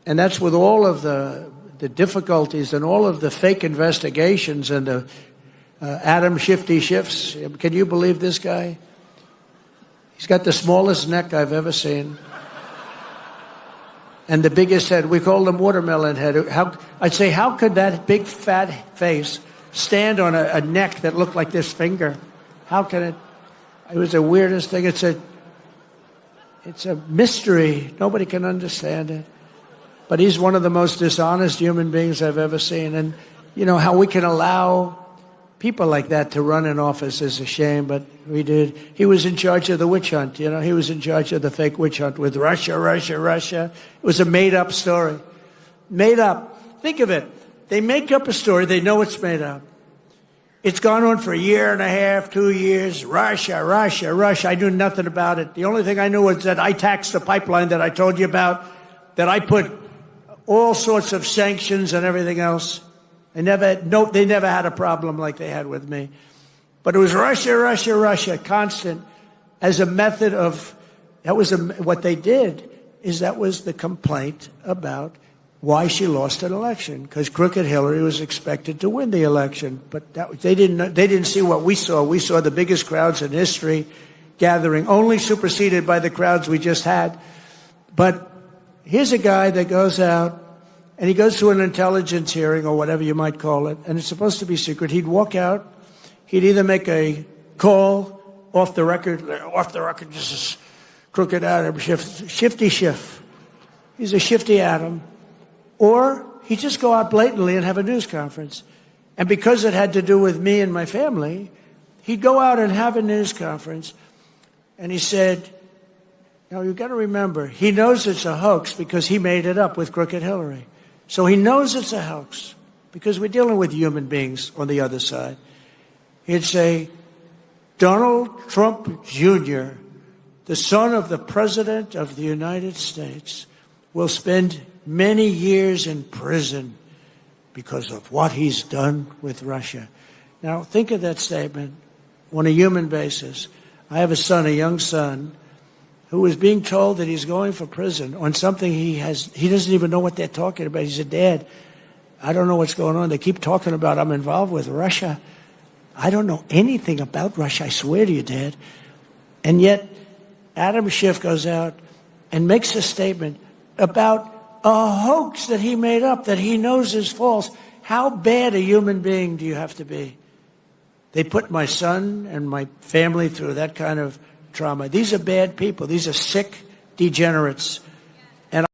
And that's with all of the difficulties and all of the fake investigations and the Adam Shiffs. Can you believe this guy? He's got the smallest neck I've ever seen. And the biggest head. We called him watermelon head. I'd say, how could that big fat face stand on a neck that looked like this finger? How can it? It was the weirdest thing. It's a mystery. Nobody can understand it. But he's one of the most dishonest human beings I've ever seen. And, you know, how we can allow people like that to run in office is a shame, but we did. He was in charge of the witch hunt, you know. He was in charge of the fake witch hunt with Russia. It was a made-up story. Made up. Think of it. They make up a story. They know it's made up. It's gone on for a year and a half, 2 years. Russia. I knew nothing about it. The only thing I knew was that I taxed the pipeline that I told you about, that I put all sorts of sanctions and everything else. They never had a problem like they had with me. But it was Russia, constant, as a method of, what they did is that was the complaint about why she lost an election, because crooked Hillary was expected to win the election. But they didn't see what we saw. We saw the biggest crowds in history gathering, only superseded by the crowds we just had. But here's a guy that goes out, and he goes to an intelligence hearing or whatever you might call it, and it's supposed to be secret. He'd walk out. He'd either make a call off the record, this is crooked Adam Shiff, Shifty Shiff. He's a shifty Adam. Or he'd just go out blatantly and have a news conference. And because it had to do with me and my family, he'd go out and have a news conference. And he said, now you've got to remember, he knows it's a hoax because he made it up with crooked Hillary. So he knows it's a hoax because we're dealing with human beings on the other side. He'd say, Donald Trump Jr., the son of the President of the United States, will spend many years in prison because of what he's done with Russia. Now, think of that statement on a human basis. I have a son, a young son, who is being told that he's going for prison on something he doesn't even know what they're talking about. He said, Dad, I don't know what's going on. They keep talking about I'm involved with Russia. I don't know anything about Russia, I swear to you, Dad. And yet, Adam Shiff goes out and makes a statement about a hoax that he made up, that he knows is false. How bad a human being do you have to be? They put my son and my family through that kind of trauma. These are bad people. These are sick degenerates.